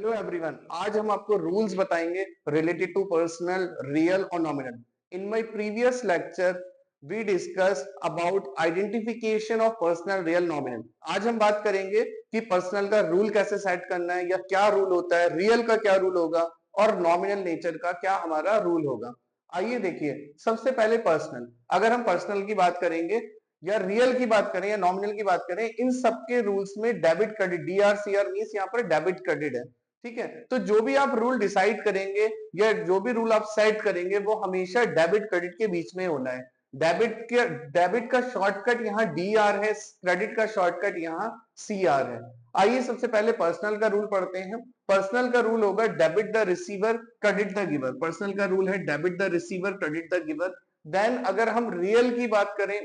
Hello everyone, आज हम आपको रूल्स बताएंगे रिलेटेड टू पर्सनल, रियल और nominal. In my previous lecture we discuss about identification of personal, real, nominal. आज हम बात करेंगे कि पर्सनल का रूल कैसे सेट करना है या क्या रूल होता है, रियल का क्या रूल होगा और नॉमिनल नेचर का क्या हमारा रूल होगा। आइए देखिए, सबसे पहले पर्सनल। अगर हम पर्सनल की बात करेंगे या रियल की बात करें या नॉमिनल की बात करें, इन सबके रूल्स में डेबिट क्रेडिट, डीआरसीआर मींस यहाँ पर डेबिट क्रेडिट है। ठीक है, तो जो भी आप रूल डिसाइड करेंगे या जो भी रूल आप सेट करेंगे वो हमेशा डेबिट क्रेडिट के बीच में होना है। डेबिट का शॉर्टकट यहाँ डी आर है, क्रेडिट का शॉर्टकट यहाँ सी आर है। आइए सबसे पहले पर्सनल का रूल पढ़ते हैं। पर्सनल का रूल होगा debit the receiver, credit the giver. Personal का रूल है debit the receiver, credit the giver. Then अगर हम रियल की बात करें,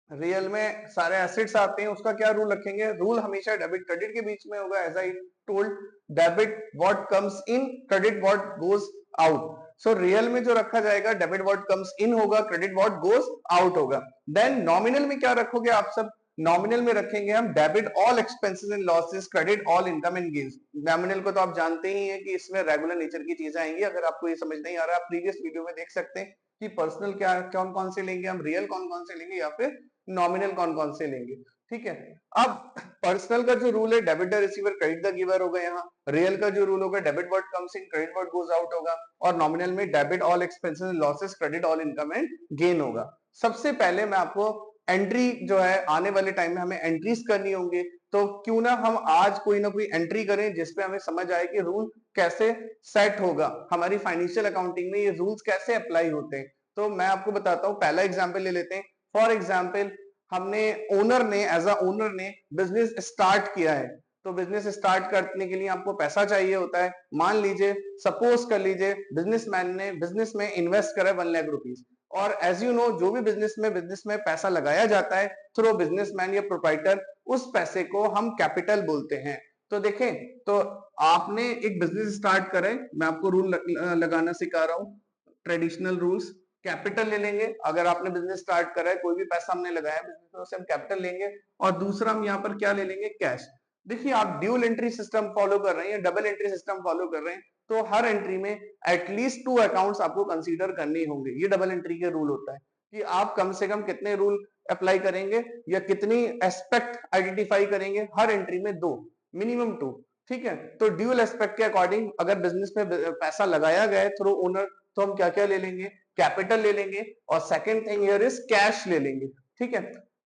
रियल में सारे एसेट्स आते हैं, उसका क्या रूल रखेंगे? रूल हमेशा डेबिट क्रेडिट के बीच में होगा। As I told, debit what comes in, credit what goes out. So real में जो रखा जाएगा डेबिट व्हाट कम्स इन होगा, क्रेडिट व्हाट गोज आउट होगा। देन नॉमिनल में क्या रखोगे आप सब? नॉमिनल में रखेंगे हम debit all expenses and losses, credit all income and gains. Nominal को तो आप जानते ही हैं कि इसमें रेगुलर नेचर की चीजें आएंगी। अगर आपको ये समझ नहीं आ रहा, आप प्रीवियस वीडियो में देख सकते हैं कि पर्सनल क्या कौन कौन से लेंगे हम, रियल कौन कौन से लेंगे या फिर नॉमिनल कौन कौन से लेंगे। ठीक है, अब पर्सनल का जो रूल है debit the receiver, credit the giver होगा। यहाँ रियल का जो रूल होगा debit what comes in, credit what goes out होगा। और नॉमिनल में debit all expenses and losses, credit all income and gain होगा। सबसे पहले मैं आपको एंट्री जो है, आने वाले टाइम में हमें एंट्रीज करनी होंगी, तो क्यों ना हम आज कोई ना कोई एंट्री करें जिसपे हमें समझ आए कि रूल कैसे सेट होगा, हमारी फाइनेंशियल अकाउंटिंग में ये रूल्स कैसे अप्लाई होते हैं। तो मैं आपको बताता हूँ, पहला एग्जाम्पल ले लेते हैं। फॉर एग्जाम्पल, हमने ओनर ने एज अ ओनर ने बिजनेस स्टार्ट किया है, तो बिजनेस स्टार्ट करने के लिए आपको पैसा चाहिए होता है। मान लीजिए, सपोज कर लीजिए, बिजनेसमैन ने बिजनेस में इन्वेस्ट करा 1 लाख रुपीज। और एज यू नो, जो भी बिजनेस में पैसा लगाया जाता है थ्रू बिजनेसमैन या प्रोप्राइटर, उस पैसे को हम कैपिटल बोलते हैं। तो देखें, तो आपने एक बिजनेस स्टार्ट करा है, मैं आपको रूल लगाना सिखा रहा हूँ, ट्रेडिशनल रूल्स। कैपिटल ले लेंगे, अगर आपने बिजनेस स्टार्ट करा है, कोई भी पैसा हमने लगाया बिजनेस में, उसे हम कैपिटल लेंगे। और दूसरा हम यहाँ पर क्या ले लेंगे? कैश। देखिए, आप ड्यूल एंट्री सिस्टम फॉलो कर रहे हैं या डबल एंट्री सिस्टम फॉलो कर रहे हैं, तो हर एंट्री में एटलीस्ट 2 अकाउंट्स आपको कंसीडर करने होंगे। ये डबल एंट्री के रूल होता है कि आप कम से कम कितने रूल अप्लाई करेंगे या कितनी एस्पेक्ट आइडेंटिफाई करेंगे हर एंट्री में? 2, मिनिमम 2। ठीक है, तो ड्यूल एस्पेक्ट के अकॉर्डिंग अगर बिजनेस में पैसा लगाया गया है थ्रू ओनर, तो हम क्या क्या ले लेंगे? कैपिटल ले लेंगे। और second thing here is cash ले लेंगे। ठीक है,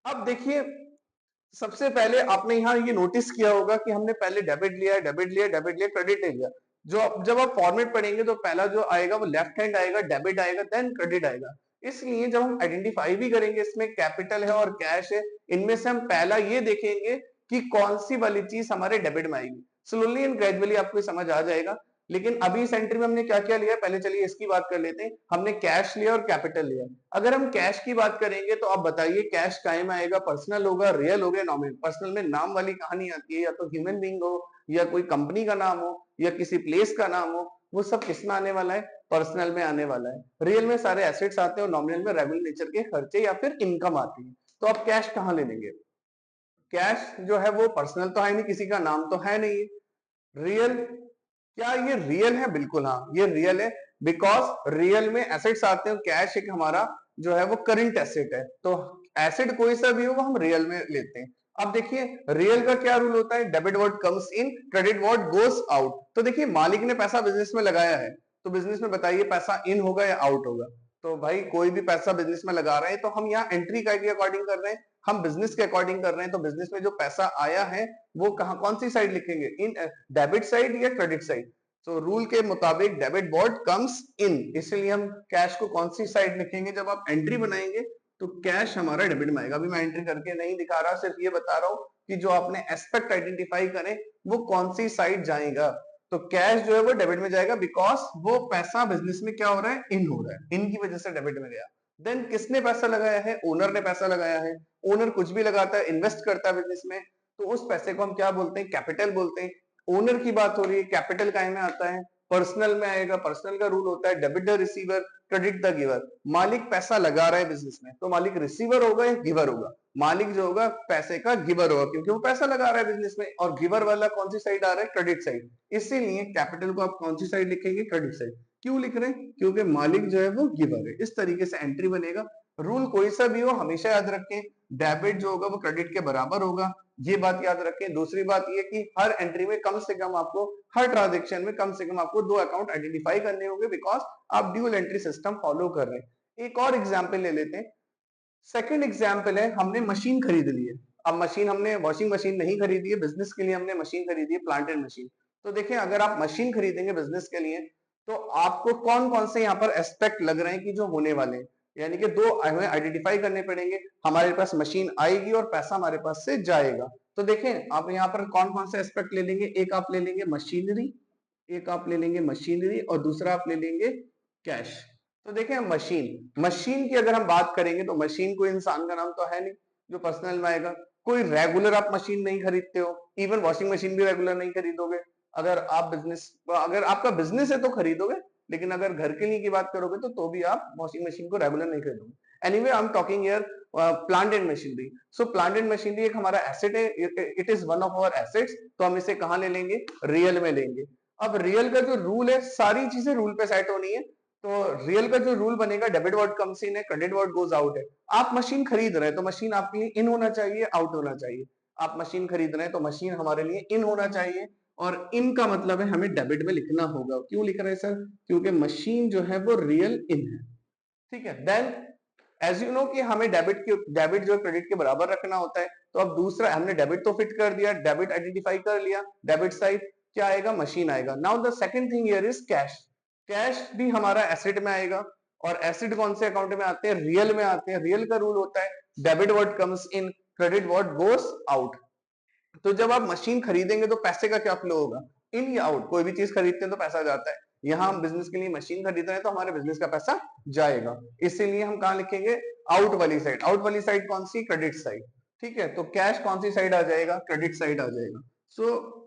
अब देखिए, सबसे पहले आपने यहाँ ये नोटिस किया होगा कि हमने पहले डेबिट लिया, डेबिट लिया, डेबिट लिया, क्रेडिट ले लिया। जो जब आप फॉर्मेट पढ़ेंगे तो पहला जो आएगा वो लेफ्ट हैंड आएगा, डेबिट आएगा, देन क्रेडिट आएगा। इसलिए जब हम आइडेंटिफाई भी करेंगे इसमें कैपिटल है और कैश है, इनमें से हम पहला ये देखेंगे कि कौन सी वाली चीज हमारे डेबिट में आएगी। स्लोली एंड ग्रेजुअली आपको समझ आ जाएगा। लेकिन अभी इस एंट्री में हमने क्या क्या लिया, पहले चलिए इसकी बात कर लेते हैं। हमने कैश लिया और कैपिटल लिया। अगर हम कैश की बात करेंगे तो आप बताइए, कैश काहे में आएगा? पर्सनल होगा, रियल हो गया, नॉमिनल। पर्सनल में नाम वाली कहानी आती है, या तो ह्यूमन बीइंग हो या कोई कंपनी का नाम हो या किसी प्लेस का नाम हो, वो सब किस में आने वाला है? पर्सनल में आने वाला है। रियल में सारे एसेट्स आते हैं और नॉमिनल में रेगुलर नेचर के खर्चे या फिर इनकम आती है। तो आप कैश कहां ले लेंगे? कैश जो है वो पर्सनल तो है नहीं, किसी का नाम तो है नहीं। रियल, क्या ये रियल है? बिल्कुल हाँ, ये रियल है। बिकॉज रियल में एसेट्स आते हैं, कैश एक हमारा जो है वो करंट एसेट है। तो एसेट कोई सा भी हो वो हम रियल में लेते हैं। अब देखिए, रियल का क्या रूल होता है? Debit what comes in, credit what goes out. तो देखिए, मालिक ने पैसा बिजनेस में लगाया है, तो बिजनेस में बताइए पैसा इन होगा या आउट होगा? तो भाई, कोई भी पैसा बिजनेस में लगा रहे हैं तो हम यहाँ एंट्री के अकॉर्डिंग कर रहे हैं, हम बिजनेस के अकॉर्डिंग कर रहे हैं। तो बिजनेस में जो पैसा आया है वो कहां, कौन सी साइड लिखेंगे? इन डेबिट साइड या क्रेडिट साइड? तो रूल के मुताबिक डेबिट व्हाट कम्स इन, इसलिए हम कैश को कौन सी साइड लिखेंगे? जब आप एंट्री बनाएंगे तो कैश हमारा डेबिट में आएगा। अभी मैं एंट्री करके नहीं दिखा रहा, सिर्फ ये बता रहा हूं कि जो आपने एस्पेक्ट आइडेंटिफाई करें वो कौन सी साइड जाएगा। तो कैश जो है वो डेबिट में जाएगा, बिकॉज वो पैसा बिजनेस में क्या हो रहा है? इन हो रहा है, इन की वजह से डेबिट में गया। देन किसने पैसा लगाया है? ओनर ने पैसा लगाया है। ओनर कुछ भी लगाता है, इन्वेस्ट करता है बिजनेस में, तो उस पैसे को हम क्या बोलते हैं? कैपिटल बोलते हैं। ओनर की बात हो रही है, कैपिटल काहे में आता है? पर्सनल में आएगा, पर्सनल का रूल होता है debit the receiver, credit the giver. मालिक पैसा लगा रहा है बिजनेस में, तो मालिक रिसीवर होगा या गिवर होगा? मालिक जो होगा पैसे का गिवर होगा, क्योंकि वो पैसा लगा रहा है बिजनेस में। और गिवर वाला कौन सी साइड आ रहा है? Credit side. इसीलिए कैपिटल को आप कौन सी साइड लिखेंगे? Credit side. क्यों लिख रहे हैं? क्योंकि मालिक जो है वो गिवर है। इस तरीके से एंट्री बनेगा। रूल कोई सा भी हो हमेशा याद रखें, डेबिट जो होगा वो क्रेडिट के बराबर होगा, ये बात याद रखें। दूसरी बात ये कि हर एंट्री में कम से कम आपको, हर ट्रांजेक्शन में कम से कम आपको 2 अकाउंट आइडेंटिफाई करने होंगे, बिकॉज आप ड्यूल एंट्री सिस्टम फॉलो कर रहे हैं। एक और एग्जांपल ले लेते हैं। सेकंड एग्जांपल है, हमने मशीन खरीद ली है। अब मशीन, हमने वॉशिंग मशीन नहीं खरीदी है, बिजनेस के लिए हमने मशीन खरीदी है, प्लांट एंड मशीन। तो देखिए, अगर आप मशीन खरीदेंगे बिजनेस के लिए, तो आपको कौन कौन से यहाँ पर एस्पेक्ट लग रहे हैं कि जो होने वाले हैं, यानी कि 2 हमें आइडेंटिफाई करने पड़ेंगे। हमारे पास मशीन आएगी और पैसा हमारे पास से जाएगा। तो देखें आप यहाँ पर कौन कौन से एस्पेक्ट ले लेंगे। एक आप ले लेंगे मशीनरी, एक आप ले लेंगे मशीनरी, और दूसरा आप ले लेंगे कैश। तो देखें, मशीन, मशीन की अगर हम बात करेंगे तो मशीन कोई इंसान का नाम तो है नहीं जो पर्सनल में आएगा। कोई रेगुलर आप मशीन नहीं खरीदते हो, इवन वॉशिंग मशीन भी रेगुलर नहीं खरीदोगे। अगर आप बिजनेस, अगर आपका बिजनेस है तो खरीदोगे, लेकिन अगर घर के लिए की बात करोगे तो भी आप वॉशिंग मशीन को रेगुलर नहीं खरीदोगे। Anyway I am talking here plant and machinery. So plant and machinery एक हमारा एसेट है, it is one of our assets. तो हम इसे कहां ले लेंगे? रियल में लेंगे। अब रियल का जो रूल है, सारी चीजें रूल पे सेट होनी है। तो रियल का जो रूल बनेगा, डेबिट वर्ड कम्स इन है, क्रेडिट वर्ड गोज आउट है। आप मशीन खरीद रहे हैं तो मशीन आपके लिए इन होना चाहिए, आउट होना चाहिए। आप मशीन खरीद रहे हैं तो मशीन हमारे लिए इन होना चाहिए, और इन का मतलब है हमें डेबिट में लिखना होगा। क्यों लिख रहे हैं सर? क्योंकि मशीन जो है वो रियल इन है। ठीक है, देन एज यू नो कि हमें डेबिट जो क्रेडिट के बराबर रखना होता है। तो अब दूसरा, हमने डेबिट तो फिट कर दिया, डेबिट आइडेंटिफाई कर लिया, डेबिट साइड क्या आएगा? मशीन आएगा। Now the second thing here is cash. Cash भी हमारा एसेट में आएगा, और एसेट कौन से अकाउंट में आते हैं? रियल में आते हैं। रियल का रूल होता है debit word comes in, credit word goes out. तो जब आप मशीन खरीदेंगे तो पैसे का क्या फ्लो होगा? इन या आउट। कोई भी चीज खरीदते हैं तो पैसा जाता है। यहाँ हम बिजनेस के लिए मशीन खरीद रहे हैं तो हमारे बिजनेस का पैसा जाएगा। इसीलिए हम कहा लिखेंगे? आउट वाली साइड। आउट वाली साइड कौन सी? Credit side. ठीक है, तो कैश कौन सी साइड आ जाएगा? क्रेडिट साइड आ जाएगा। सो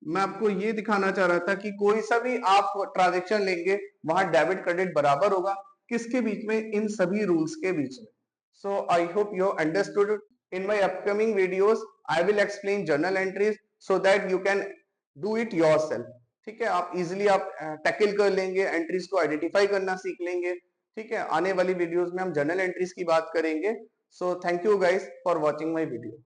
मैं आपको ये दिखाना चाह रहा था कि कोई सा भी आप ट्रांजेक्शन लेंगे, वहां डेबिट क्रेडिट बराबर होगा। किसके बीच में? इन सभी रूल्स के बीच में। So I hope you understood. In my upcoming videos I will explain journal entries so that you can do it yourself. ठीक है, आप इजिली आप टैकल कर लेंगे, एंट्रीज को आइडेंटिफाई करना सीख लेंगे। ठीक है, आने वाली वीडियोस में हम जर्नल एंट्रीज की बात करेंगे। So thank you guys for watching my video.